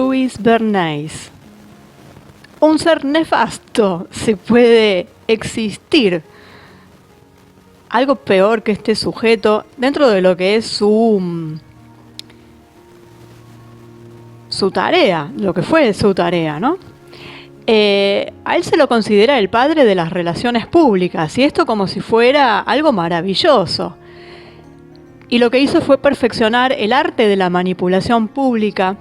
Louis Bernays. Un ser nefasto se puede existir. Algo peor que este sujeto dentro de lo que es su tarea, lo que fue su tarea, ¿no? A él se lo considera el padre de las relaciones públicas, y esto como si fuera algo maravilloso. Y lo que hizo fue perfeccionar el arte de la manipulación pública,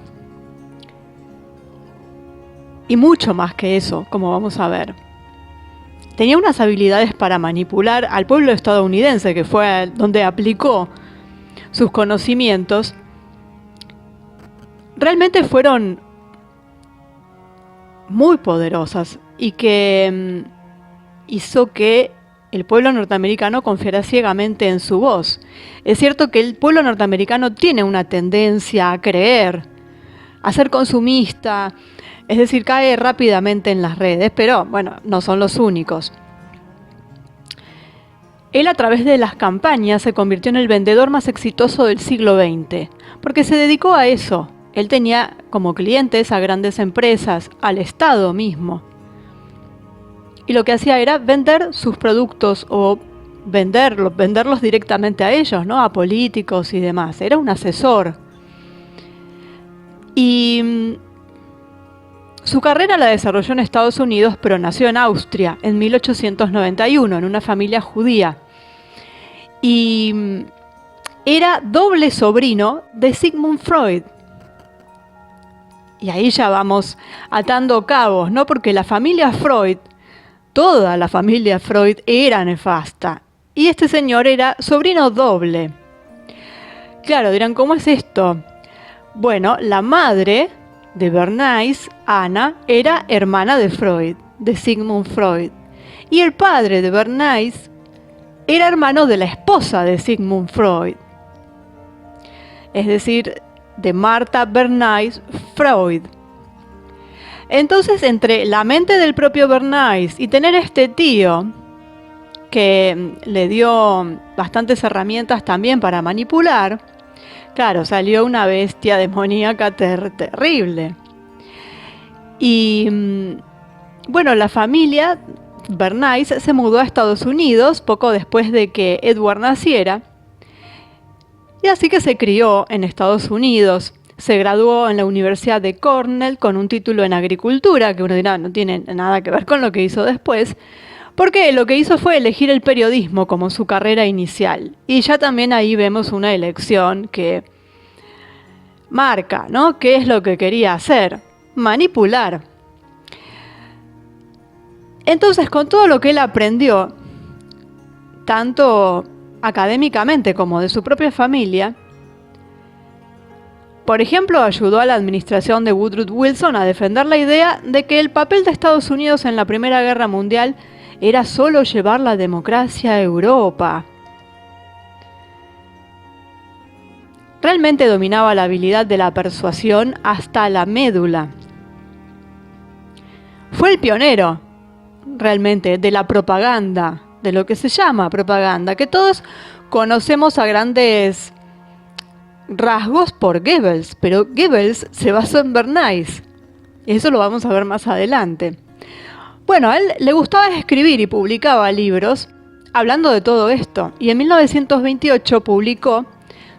y mucho más que eso, como vamos a ver. Tenía unas habilidades para manipular al pueblo estadounidense, que fue donde aplicó sus conocimientos. Realmente fueron muy poderosas y que hizo que el pueblo norteamericano confiara ciegamente en su voz. Es cierto que el pueblo norteamericano tiene una tendencia a creer, a ser consumista, es decir, cae rápidamente en las redes, pero bueno, no son los únicos. Él a través de las campañas se convirtió en el vendedor más exitoso del siglo XX, porque se dedicó a eso. Él tenía como clientes a grandes empresas, al Estado mismo. Y lo que hacía era vender sus productos o venderlos directamente a ellos, ¿no? A políticos y demás. Era un asesor. Y su carrera la desarrolló en Estados Unidos, pero nació en Austria en 1891, en una familia judía. Y era doble sobrino de Sigmund Freud. Y ahí ya vamos atando cabos, ¿no? Porque la familia Freud, toda la familia Freud era nefasta. Y este señor era sobrino doble. Claro, dirán, ¿cómo es esto? Bueno, la madre de Bernays, Anna, era hermana de Freud, de Sigmund Freud. Y el padre de Bernays era hermano de la esposa de Sigmund Freud. Es decir, de Martha Bernays Freud. Entonces, entre la mente del propio Bernays y tener este tío que le dio bastantes herramientas también para manipular, claro, salió una bestia demoníaca terrible. Y bueno, la familia Bernays se mudó a Estados Unidos poco después de que Edward naciera. Y así que se crió en Estados Unidos. Se graduó en la Universidad de Cornell con un título en agricultura, que uno dirá no tiene nada que ver con lo que hizo después, porque lo que hizo fue elegir el periodismo como su carrera inicial. Y ya también ahí vemos una elección que marca, ¿no? ¿Qué es lo que quería hacer? Manipular. Entonces, con todo lo que él aprendió, tanto académicamente como de su propia familia, por ejemplo, ayudó a la administración de Woodrow Wilson a defender la idea de que el papel de Estados Unidos en la Primera Guerra Mundial era solo llevar la democracia a Europa. Realmente dominaba la habilidad de la persuasión hasta la médula. Fue el pionero, realmente, de la propaganda, de lo que se llama propaganda, que todos conocemos a grandes rasgos por Goebbels, pero Goebbels se basó en Bernays. Eso lo vamos a ver más adelante. Bueno, a él le gustaba escribir y publicaba libros hablando de todo esto. Y en 1928 publicó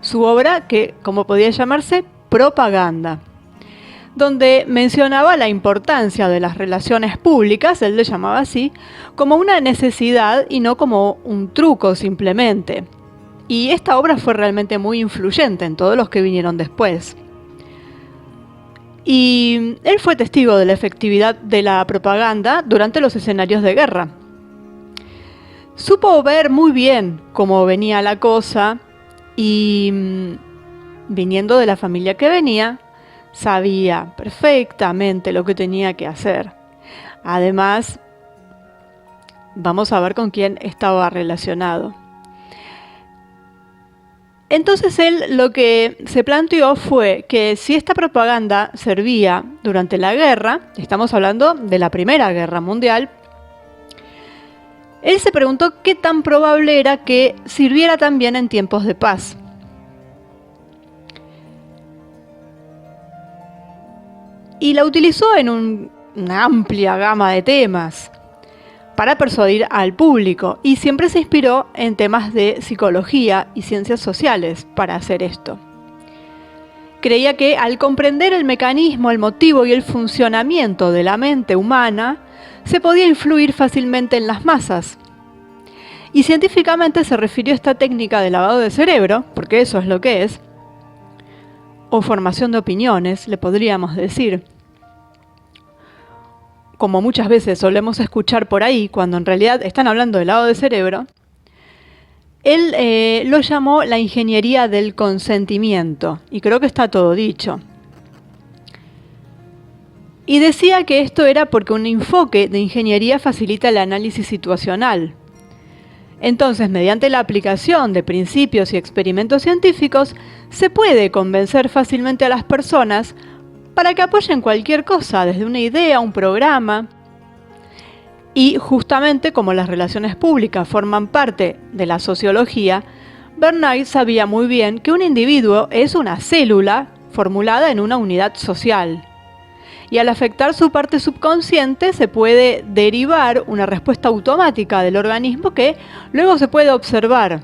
su obra que, como podía llamarse, Propaganda, donde mencionaba la importancia de las relaciones públicas, él le llamaba así, como una necesidad y no como un truco simplemente. Y esta obra fue realmente muy influyente en todos los que vinieron después. Y él fue testigo de la efectividad de la propaganda durante los escenarios de guerra. Supo ver muy bien cómo venía la cosa y, viniendo de la familia que venía, sabía perfectamente lo que tenía que hacer. Además, vamos a ver con quién estaba relacionado. Entonces él lo que se planteó fue que si esta propaganda servía durante la guerra, estamos hablando de la Primera Guerra Mundial, él se preguntó qué tan probable era que sirviera también en tiempos de paz. y la utilizó en una amplia gama de temas para persuadir al público, y siempre se inspiró en temas de psicología y ciencias sociales para hacer esto. Creía que al comprender el mecanismo, el motivo y el funcionamiento de la mente humana, se podía influir fácilmente en las masas. Y científicamente se refirió a esta técnica de lavado de cerebro, porque eso es lo que es, o formación de opiniones, le podríamos decir, como muchas veces solemos escuchar por ahí, cuando en realidad están hablando de lavado de cerebro. Él lo llamó la ingeniería del consentimiento, y creo que está todo dicho. Y decía que esto era porque un enfoque de ingeniería facilita el análisis situacional. Entonces, mediante la aplicación de principios y experimentos científicos, se puede convencer fácilmente a las personas para que apoyen cualquier cosa, desde una idea, un programa. Y justamente como las relaciones públicas forman parte de la sociología, Bernays sabía muy bien que un individuo es una célula formulada en una unidad social. Y al afectar su parte subconsciente se puede derivar una respuesta automática del organismo que luego se puede observar.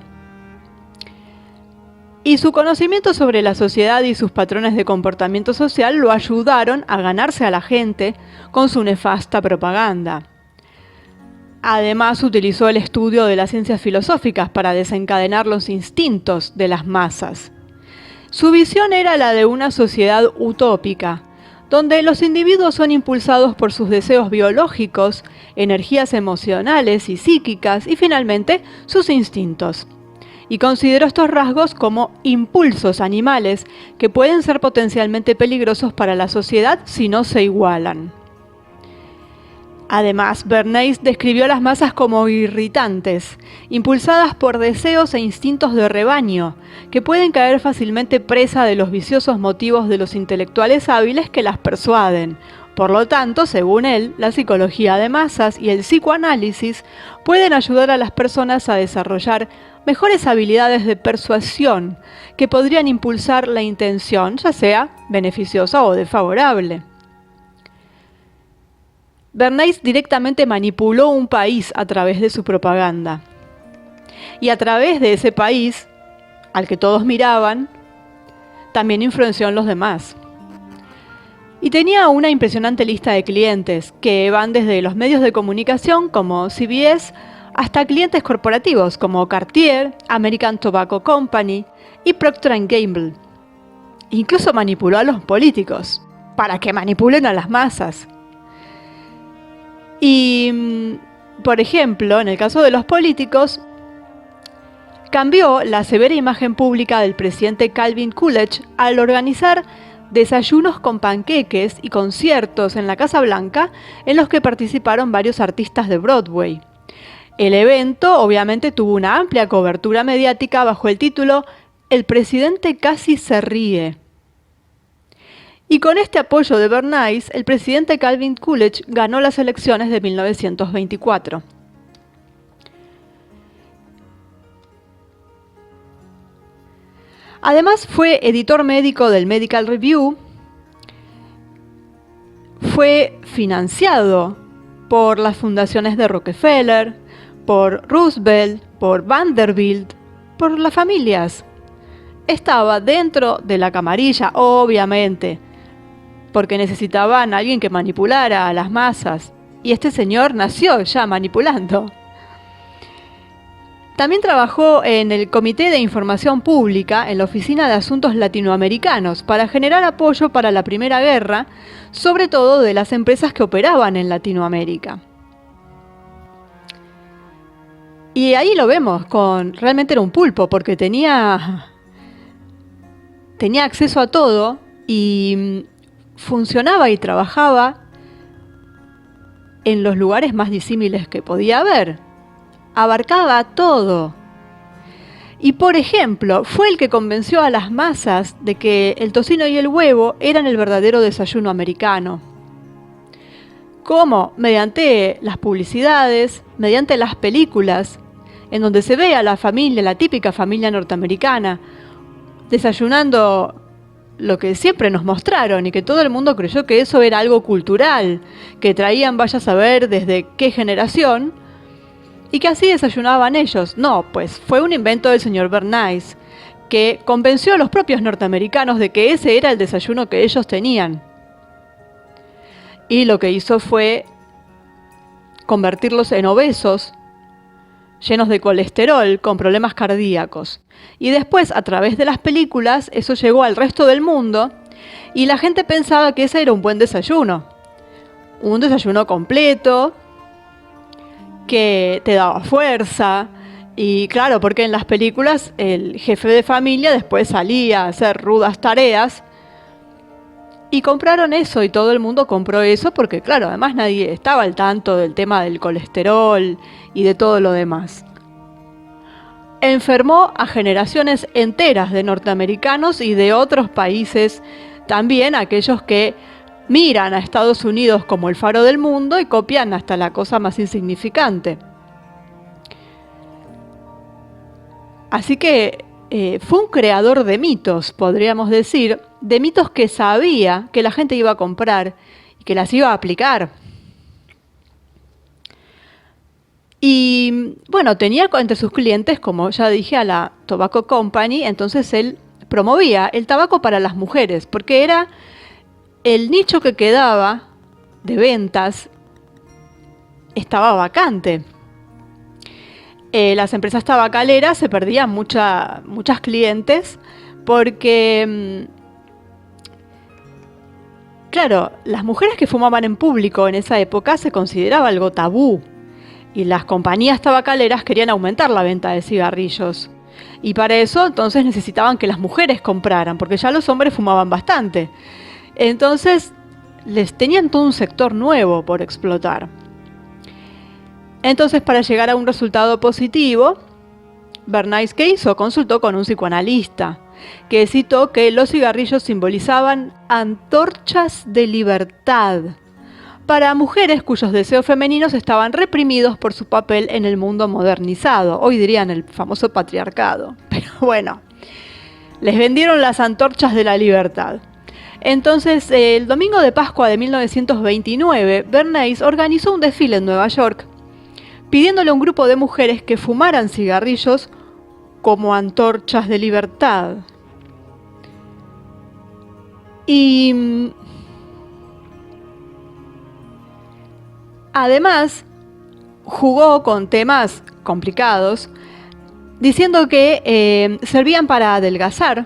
Y su conocimiento sobre la sociedad y sus patrones de comportamiento social lo ayudaron a ganarse a la gente con su nefasta propaganda. Además, utilizó el estudio de las ciencias filosóficas para desencadenar los instintos de las masas. Su visión era la de una sociedad utópica, donde los individuos son impulsados por sus deseos biológicos, energías emocionales y psíquicas y finalmente sus instintos. Y considero estos rasgos como impulsos animales que pueden ser potencialmente peligrosos para la sociedad si no se igualan. Además, Bernays describió a las masas como irritantes, impulsadas por deseos e instintos de rebaño, que pueden caer fácilmente presa de los viciosos motivos de los intelectuales hábiles que las persuaden. Por lo tanto, según él, la psicología de masas y el psicoanálisis pueden ayudar a las personas a desarrollar mejores habilidades de persuasión que podrían impulsar la intención, ya sea beneficiosa o desfavorable. Bernays directamente manipuló un país a través de su propaganda. Y a través de ese país, al que todos miraban, también influenció en los demás. Y tenía una impresionante lista de clientes, que van desde los medios de comunicación como CBS hasta clientes corporativos como Cartier, American Tobacco Company y Procter & Gamble. Incluso manipuló a los políticos, para que manipulen a las masas. Y, por ejemplo, en el caso de los políticos, cambió la severa imagen pública del presidente Calvin Coolidge al organizar desayunos con panqueques y conciertos en la Casa Blanca en los que participaron varios artistas de Broadway. El evento obviamente tuvo una amplia cobertura mediática bajo el título "El presidente casi se ríe". Y con este apoyo de Bernays, el presidente Calvin Coolidge ganó las elecciones de 1924. Además fue editor médico del Medical Review, fue financiado por las fundaciones de Rockefeller, por Roosevelt, por Vanderbilt, por las familias. Estaba dentro de la camarilla, obviamente, porque necesitaban a alguien que manipulara a las masas, y este señor nació ya manipulando. También trabajó en el Comité de Información Pública en la Oficina de Asuntos Latinoamericanos para generar apoyo para la Primera Guerra, sobre todo de las empresas que operaban en Latinoamérica. Y ahí lo vemos, realmente era un pulpo, porque tenía acceso a todo y funcionaba y trabajaba en los lugares más disímiles que podía haber. Abarcaba todo. Y por ejemplo, fue el que convenció a las masas de que el tocino y el huevo eran el verdadero desayuno americano. ¿Cómo? Mediante las publicidades, mediante las películas, en donde se ve a la familia, la típica familia norteamericana, desayunando lo que siempre nos mostraron y que todo el mundo creyó que eso era algo cultural, que traían vaya a saber desde qué generación y que así desayunaban ellos. No, pues fue un invento del señor Bernays, que convenció a los propios norteamericanos de que ese era el desayuno que ellos tenían. Y lo que hizo fue convertirlos en obesos, llenos de colesterol, con problemas cardíacos. Y después, a través de las películas, eso llegó al resto del mundo y la gente pensaba que ese era un buen desayuno. Un desayuno completo, que te daba fuerza. Y claro, porque en las películas el jefe de familia después salía a hacer rudas tareas y compraron eso y todo el mundo compró eso porque claro, además nadie estaba al tanto del tema del colesterol y de todo lo demás. Enfermó a generaciones enteras de norteamericanos y de otros países, también aquellos que miran a Estados Unidos como el faro del mundo y copian hasta la cosa más insignificante. Así que fue un creador de mitos, podríamos decir, de mitos que sabía que la gente iba a comprar y que las iba a aplicar. Y bueno, tenía entre sus clientes, como ya dije, a la Tobacco Company, entonces él promovía el tabaco para las mujeres, porque era el nicho que quedaba de ventas, estaba vacante. Las empresas tabacaleras se perdían muchas clientes porque, claro, las mujeres que fumaban en público en esa época se consideraba algo tabú y las compañías tabacaleras querían aumentar la venta de cigarrillos. Y para eso entonces necesitaban que las mujeres compraran, porque ya los hombres fumaban bastante. Entonces les tenían todo un sector nuevo por explotar. Entonces, para llegar a un resultado positivo, Bernays, ¿qué hizo? Consultó con un psicoanalista, que citó que los cigarrillos simbolizaban antorchas de libertad para mujeres cuyos deseos femeninos estaban reprimidos por su papel en el mundo modernizado. Hoy dirían el famoso patriarcado. Pero bueno, les vendieron las antorchas de la libertad. Entonces, el domingo de Pascua de 1929, Bernays organizó un desfile en Nueva York, pidiéndole a un grupo de mujeres que fumaran cigarrillos como antorchas de libertad. Y además jugó con temas complicados, diciendo que servían para adelgazar,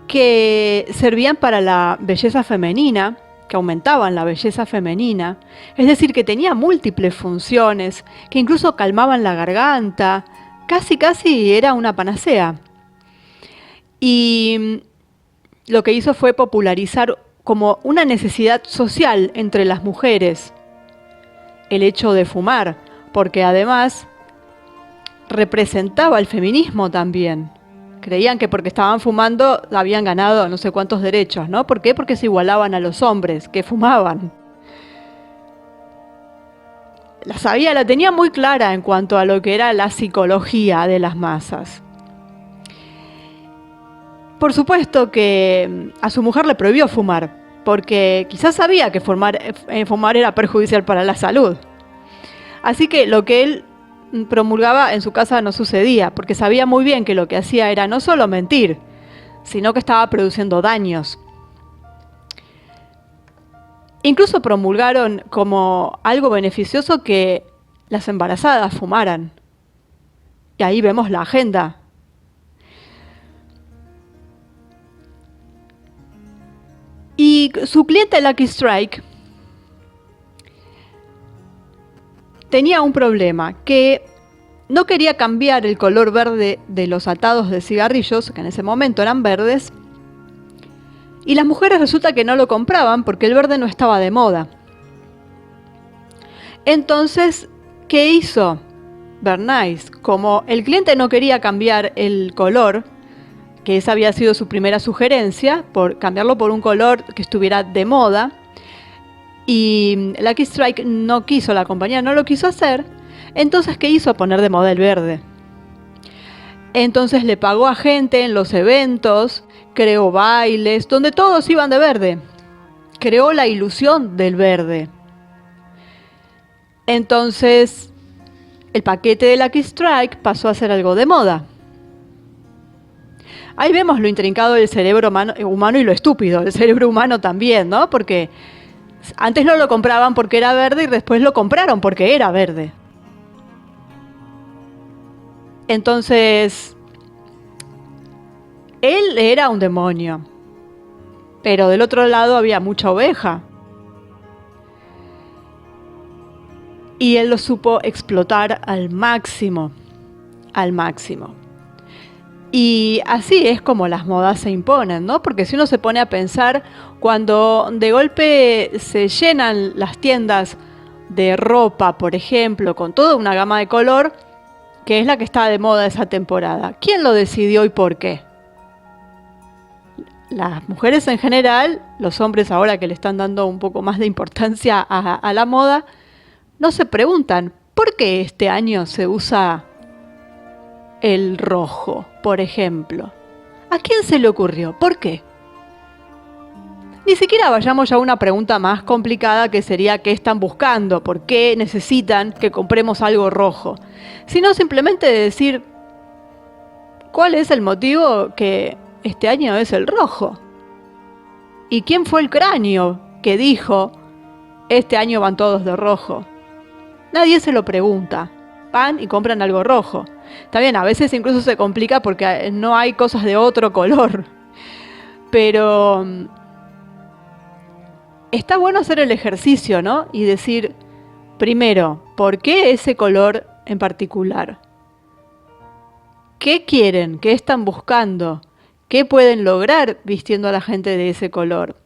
que servían para la belleza femenina, que aumentaban la belleza femenina, es decir, que tenía múltiples funciones, que incluso calmaban la garganta, casi era una panacea. Y lo que hizo fue popularizar como una necesidad social entre las mujeres el hecho de fumar, porque además representaba el feminismo también. Creían que porque estaban fumando habían ganado no sé cuántos derechos, ¿no? ¿Por qué? Porque se igualaban a los hombres que fumaban. La tenía muy clara en cuanto a lo que era la psicología de las masas. Por supuesto que a su mujer le prohibió fumar, porque quizás sabía que fumar era perjudicial para la salud. Así que lo que él promulgaba en su casa no sucedía, porque sabía muy bien que lo que hacía era no solo mentir, sino que estaba produciendo daños. Incluso promulgaron como algo beneficioso que las embarazadas fumaran. Y ahí vemos la agenda. Y su cliente Lucky Strike tenía un problema, que no quería cambiar el color verde de los atados de cigarrillos, que en ese momento eran verdes, y las mujeres resulta que no lo compraban porque el verde no estaba de moda. Entonces, ¿qué hizo Bernays? Como el cliente no quería cambiar el color, que esa había sido su primera sugerencia, por cambiarlo por un color que estuviera de moda, y Lucky Strike no quiso, la compañía no lo quiso hacer, entonces ¿qué hizo? Poner de moda el verde. Entonces le pagó a gente en los eventos, creó bailes, donde todos iban de verde. Creó la ilusión del verde. Entonces, el paquete de Lucky Strike pasó a ser algo de moda. Ahí vemos lo intrincado del cerebro humano y lo estúpido del cerebro humano también, ¿no? Porque antes no lo compraban porque era verde y después lo compraron porque era verde. Entonces, él era un demonio, pero del otro lado había mucha oveja. Y él lo supo explotar al máximo, al máximo. Y así es como las modas se imponen, ¿no? Porque si uno se pone a pensar, cuando de golpe se llenan las tiendas de ropa, por ejemplo, con toda una gama de color, que es la que está de moda esa temporada, ¿quién lo decidió y por qué? Las mujeres en general, los hombres ahora que le están dando un poco más de importancia a la moda, no se preguntan, ¿por qué este año se usa el rojo, por ejemplo? ¿A quién se le ocurrió? ¿Por qué? Ni siquiera vayamos ya a una pregunta más complicada que sería ¿qué están buscando? ¿Por qué necesitan que compremos algo rojo? Sino simplemente decir ¿cuál es el motivo que este año es el rojo? ¿Y quién fue el cráneo que dijo este año van todos de rojo? Nadie se lo pregunta. Van y compran algo rojo. Está bien, a veces incluso se complica porque no hay cosas de otro color. Pero está bueno hacer el ejercicio, ¿no? Y decir, primero, ¿por qué ese color en particular? ¿Qué quieren? ¿Qué están buscando? ¿Qué pueden lograr vistiendo a la gente de ese color?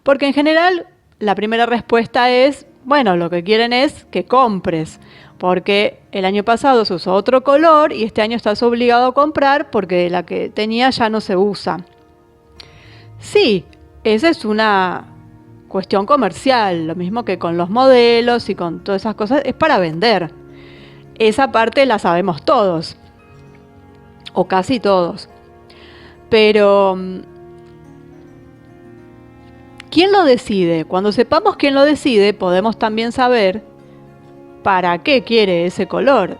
Porque en general, la primera respuesta es, bueno, lo que quieren es que compres, porque el año pasado se usó otro color y este año estás obligado a comprar porque la que tenía ya no se usa. Sí, esa es una cuestión comercial, lo mismo que con los modelos y con todas esas cosas, es para vender. Esa parte la sabemos todos, o casi todos. Pero ¿quién lo decide? Cuando sepamos quién lo decide, podemos también saber para qué quiere ese color.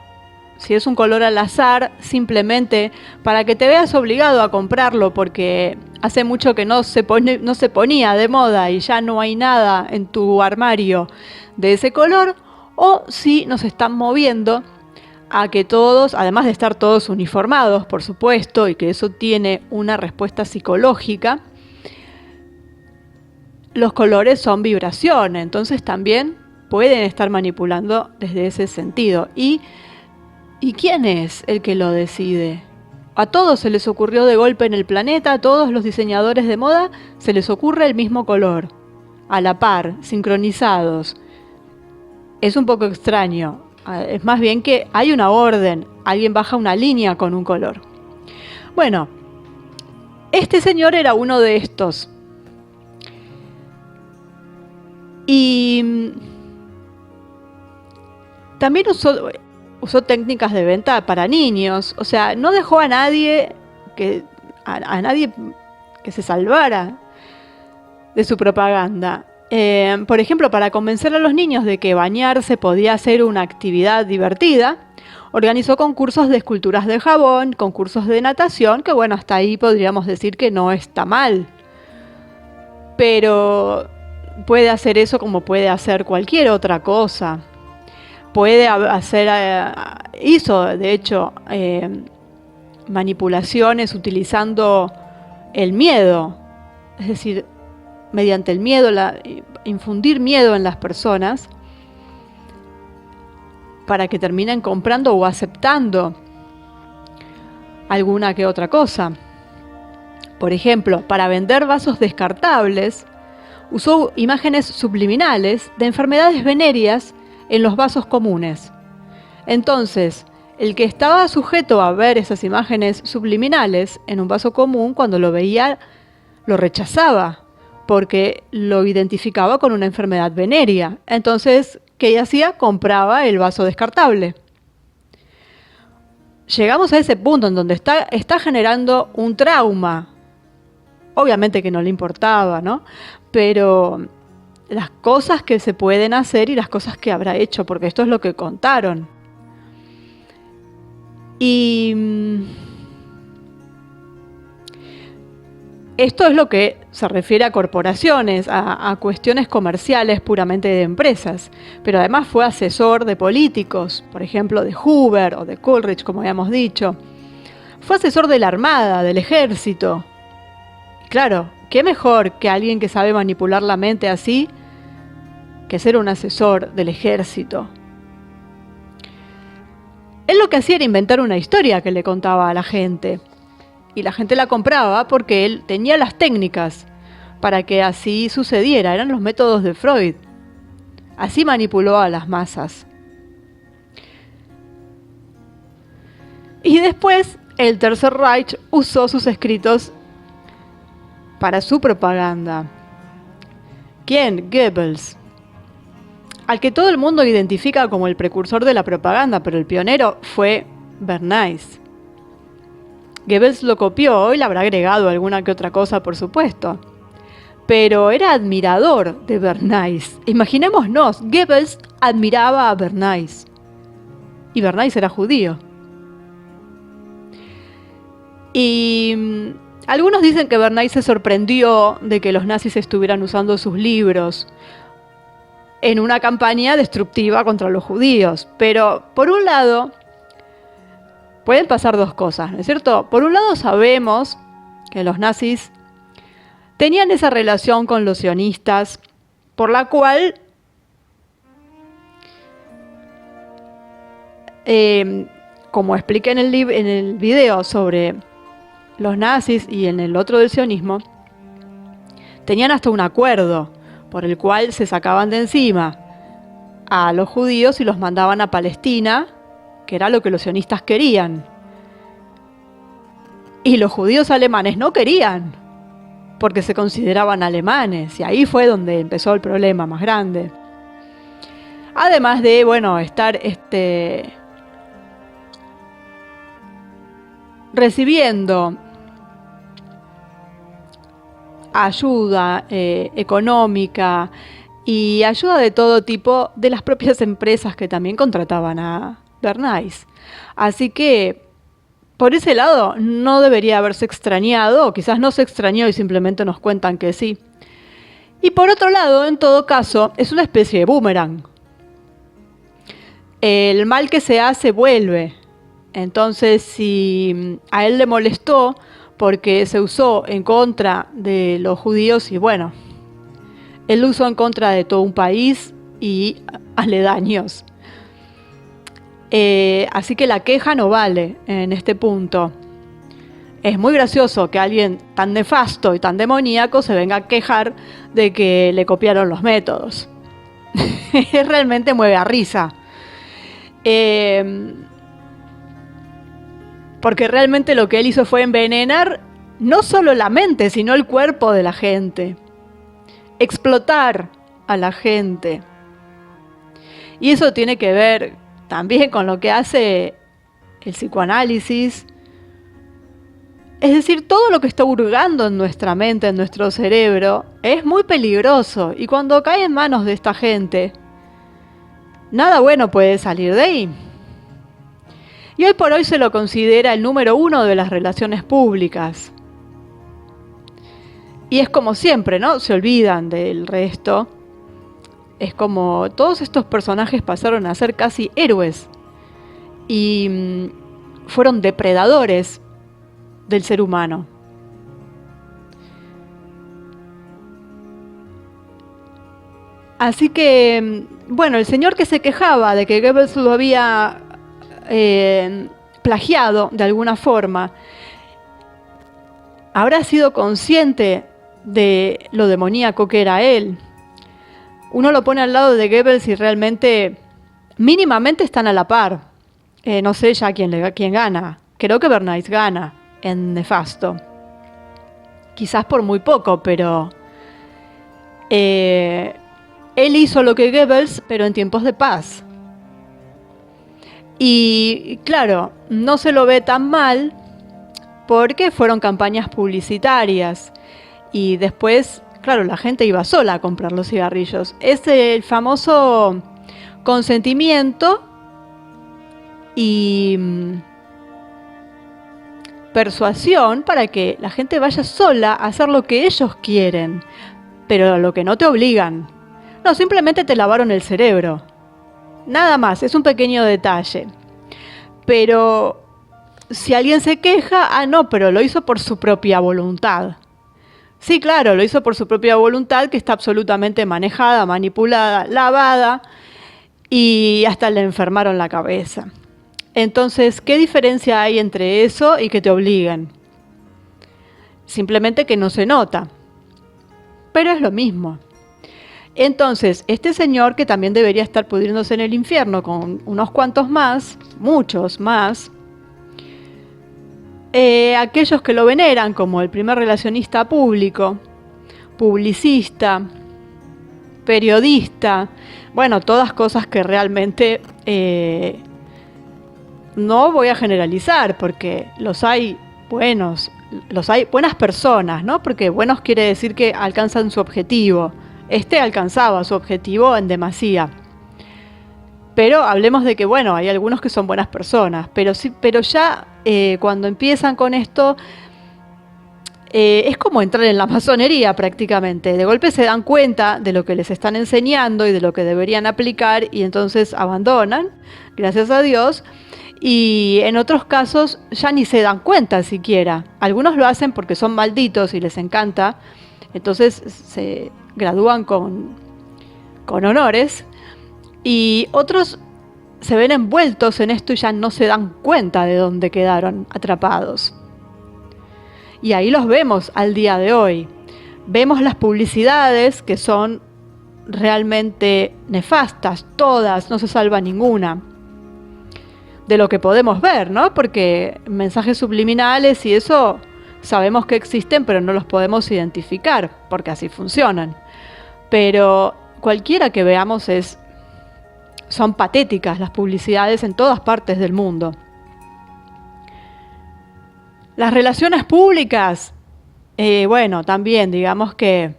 Si es un color al azar, simplemente para que te veas obligado a comprarlo porque hace mucho que no se ponía de moda y ya no hay nada en tu armario de ese color, o si nos están moviendo a que todos, además de estar todos uniformados, por supuesto, y que eso tiene una respuesta psicológica, los colores son vibraciones, entonces también pueden estar manipulando desde ese sentido. ¿Y quién es el que lo decide? A todos se les ocurrió de golpe en el planeta, a todos los diseñadores de moda se les ocurre el mismo color, a la par, sincronizados. Es un poco extraño, es más bien que hay una orden, alguien baja una línea con un color. Bueno, este señor era uno de estos. Y también usó técnicas de venta para niños, o sea, no dejó a nadie que se salvara de su propaganda. Por ejemplo, para convencer a los niños de que bañarse podía ser una actividad divertida, organizó concursos de esculturas de jabón, concursos de natación, que bueno, hasta ahí podríamos decir que no está mal. Pero puede hacer eso como puede hacer cualquier otra cosa. Puede hacer, hizo de hecho manipulaciones utilizando el miedo, es decir, mediante el miedo, infundir miedo en las personas para que terminen comprando o aceptando alguna que otra cosa. Por ejemplo, para vender vasos descartables, usó imágenes subliminales de enfermedades venéreas en los vasos comunes. Entonces, el que estaba sujeto a ver esas imágenes subliminales en un vaso común, cuando lo veía, lo rechazaba, porque lo identificaba con una enfermedad venérea. Entonces, ¿qué hacía? Compraba el vaso descartable. llegamos a ese punto en donde está generando un trauma. Obviamente que no le importaba, ¿no? Pero las cosas que se pueden hacer y las cosas que habrá hecho, porque esto es lo que contaron. Y esto es lo que se refiere a corporaciones, a cuestiones comerciales puramente de empresas, pero además fue asesor de políticos, por ejemplo de Hoover o de Coolidge, como habíamos dicho. Fue asesor de la Armada, del Ejército. Claro, ¿qué mejor que alguien que sabe manipular la mente así que ser un asesor del Ejército? Él lo que hacía era inventar una historia que le contaba a la gente. Y la gente la compraba porque él tenía las técnicas para que así sucediera. Eran los métodos de Freud. Así manipuló a las masas. Y después el Tercer Reich usó sus escritos para su propaganda. ¿Quién? Goebbels. Al que todo el mundo identifica como el precursor de la propaganda, pero el pionero fue Bernays. Goebbels lo copió y le habrá agregado alguna que otra cosa, por supuesto. Pero era admirador de Bernays. Imaginémonos, Goebbels admiraba a Bernays. Y Bernays era judío. Y algunos dicen que Bernays se sorprendió de que los nazis estuvieran usando sus libros en una campaña destructiva contra los judíos. Pero, por un lado, pueden pasar dos cosas, ¿no es cierto? Por un lado sabemos que los nazis tenían esa relación con los sionistas, por la cual como expliqué en el video sobre los nazis y en el otro del sionismo, tenían hasta un acuerdo por el cual se sacaban de encima a los judíos y los mandaban a Palestina, que era lo que los sionistas querían. Y los judíos alemanes no querían, porque se consideraban alemanes, y ahí fue donde empezó el problema más grande. Además de, bueno, estar recibiendo ayuda económica y ayuda de todo tipo de las propias empresas que también contrataban a Bernays. Así que por ese lado no debería haberse extrañado, o quizás no se extrañó y simplemente nos cuentan que sí. Y por otro lado, en todo caso, es una especie de boomerang. El mal que se hace vuelve. Entonces, si a él le molestó porque se usó en contra de los judíos, y bueno, él lo usó en contra de todo un país y aledaños. Así que la queja no vale en este punto. Es muy gracioso que alguien tan nefasto y tan demoníaco se venga a quejar de que le copiaron los métodos. Realmente mueve a risa. Porque realmente lo que él hizo fue envenenar no solo la mente, sino el cuerpo de la gente. Explotar a la gente. Y eso tiene que ver también con lo que hace el psicoanálisis. Es decir, todo lo que está hurgando en nuestra mente, en nuestro cerebro, es muy peligroso. Y cuando cae en manos de esta gente, nada bueno puede salir de ahí. Y hoy por hoy se lo considera el número 1 de las relaciones públicas. Y es como siempre, ¿no? Se olvidan del resto. Es como todos estos personajes pasaron a ser casi héroes. Y fueron depredadores del ser humano. Así que, bueno, el señor que se quejaba de que Goebbels lo había plagiado de alguna forma, habrá sido consciente de lo demoníaco que era él. Uno lo pone al lado de Goebbels y realmente mínimamente están a la par. No sé ya quién gana. Creo que Bernays gana en Nefasto. Quizás por muy poco, pero él hizo lo que Goebbels, pero en tiempos de paz. Y claro, no se lo ve tan mal porque fueron campañas publicitarias y después, claro, la gente iba sola a comprar los cigarrillos. Es el famoso consentimiento y persuasión para que la gente vaya sola a hacer lo que ellos quieren, pero a lo que no te obligan. No, simplemente te lavaron el cerebro. Nada más, es un pequeño detalle. Pero si alguien se queja, no, pero lo hizo por su propia voluntad. Sí, claro, lo hizo por su propia voluntad, que está absolutamente manejada, manipulada, lavada, y hasta le enfermaron la cabeza. Entonces, ¿qué diferencia hay entre eso y que te obliguen? Simplemente que no se nota. Pero es lo mismo. Entonces, este señor, que también debería estar pudriéndose en el infierno con unos cuantos más, muchos más, aquellos que lo veneran como el primer relacionista público, publicista, periodista, bueno, todas cosas que realmente no voy a generalizar, porque los hay buenos, los hay buenas personas, ¿no? Porque buenos quiere decir que alcanzan su objetivo. Este alcanzaba su objetivo en demasía. Pero hablemos de que, bueno, hay algunos que son buenas personas, pero sí, pero ya cuando empiezan con esto, es como entrar en la masonería prácticamente. De golpe se dan cuenta de lo que les están enseñando y de lo que deberían aplicar y entonces abandonan, gracias a Dios. Y en otros casos ya ni se dan cuenta siquiera. Algunos lo hacen porque son malditos y les encanta, entonces se gradúan con honores, y otros se ven envueltos en esto y ya no se dan cuenta de dónde quedaron atrapados. Y ahí los vemos al día de hoy. Vemos las publicidades que son realmente nefastas, todas, no se salva ninguna. De lo que podemos ver, ¿no? Porque mensajes subliminales y eso sabemos que existen, pero no los podemos identificar, porque así funcionan. Pero cualquiera que veamos son patéticas las publicidades en todas partes del mundo. Las relaciones públicas, bueno, también digamos que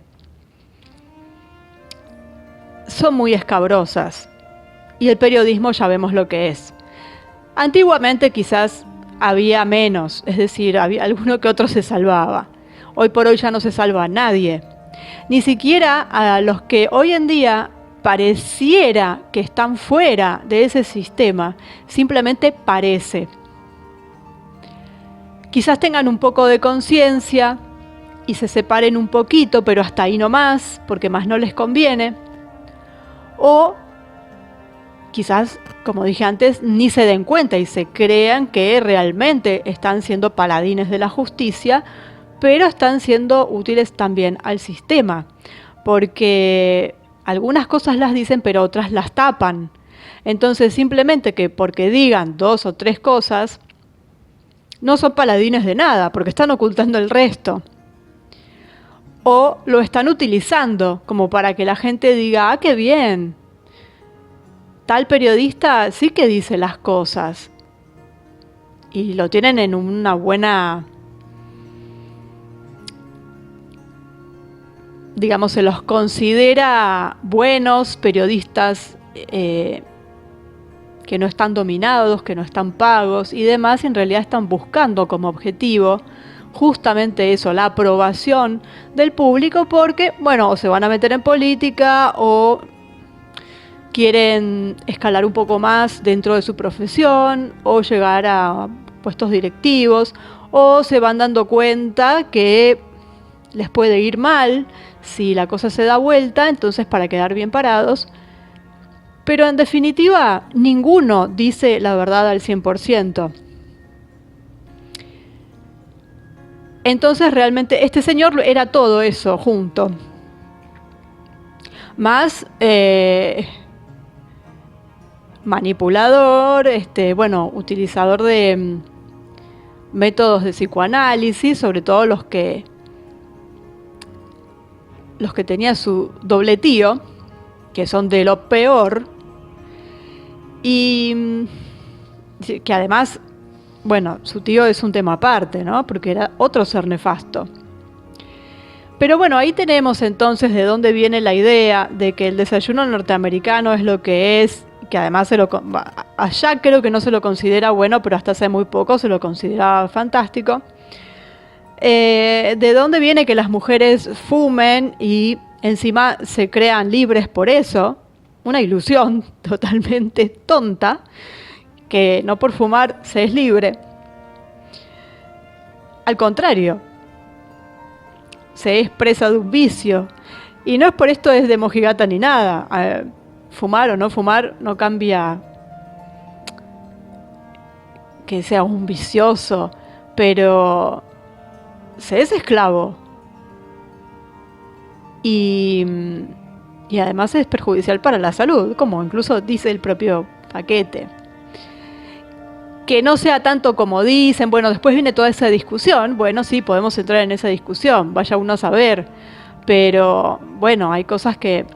son muy escabrosas. Y el periodismo ya vemos lo que es. Antiguamente quizás había menos, es decir, había alguno que otro se salvaba. Hoy por hoy ya no se salva a nadie. Ni siquiera a los que hoy en día pareciera que están fuera de ese sistema, simplemente parece. Quizás tengan un poco de conciencia y se separen un poquito, pero hasta ahí no más, porque más no les conviene. O quizás, como dije antes, ni se den cuenta y se crean que realmente están siendo paladines de la justicia, pero están siendo útiles también al sistema, porque algunas cosas las dicen, pero otras las tapan. Entonces, simplemente que porque digan 2 o 3 cosas, no son paladines de nada, porque están ocultando el resto. O lo están utilizando como para que la gente diga, qué bien, tal periodista sí que dice las cosas. Y lo tienen en una buena, digamos, se los considera buenos periodistas que no están dominados, que no están pagos y demás, y en realidad están buscando como objetivo justamente eso, la aprobación del público, porque, bueno, o se van a meter en política o quieren escalar un poco más dentro de su profesión o llegar a puestos directivos, o se van dando cuenta que les puede ir mal si la cosa se da vuelta, entonces para quedar bien parados. Pero en definitiva, ninguno dice la verdad al 100%. Entonces realmente este señor era todo eso junto. Más manipulador, bueno, utilizador de métodos de psicoanálisis, sobre todo los que tenía su doble tío, que son de lo peor. Y que además, bueno, su tío es un tema aparte, ¿no? Porque era otro ser nefasto. Pero bueno, ahí tenemos entonces de dónde viene la idea de que el desayuno norteamericano es lo que es, que además allá creo que no se lo considera bueno, pero hasta hace muy poco se lo consideraba fantástico. De dónde viene que las mujeres fumen y encima se crean libres por eso. Una ilusión totalmente tonta, que no por fumar se es libre. Al contrario, se es presa de un vicio. Y no es por esto es de mojigata ni nada. Fumar o no fumar no cambia que sea un vicioso, pero se es esclavo. Y además es perjudicial para la salud, como incluso dice el propio paquete. Que no sea tanto como dicen, bueno, después viene toda esa discusión, bueno, sí, podemos entrar en esa discusión, vaya uno a saber, pero bueno, hay cosas que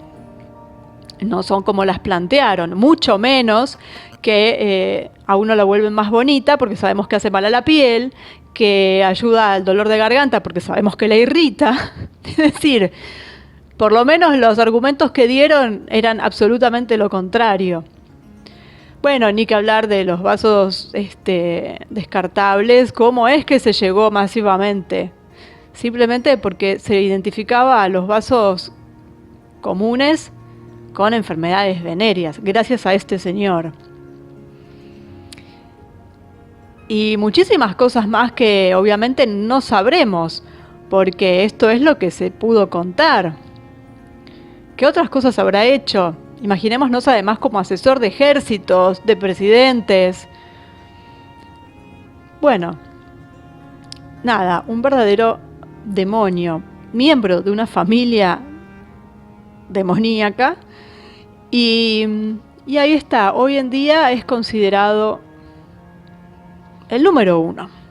no son como las plantearon, mucho menos que a uno la vuelven más bonita porque sabemos que hace mal a la piel, que ayuda al dolor de garganta porque sabemos que la irrita, es decir, por lo menos los argumentos que dieron eran absolutamente lo contrario. Bueno, ni que hablar de los vasos descartables, cómo es que se llegó masivamente. Simplemente porque se identificaba a los vasos comunes con enfermedades venéreas, gracias a este señor. Y muchísimas cosas más que obviamente no sabremos, porque esto es lo que se pudo contar. ¿Qué otras cosas habrá hecho? Imaginémonos además como asesor de ejércitos, de presidentes. Bueno, nada, un verdadero demonio, miembro de una familia demoníaca. Y ahí está, hoy en día es considerado el número 1.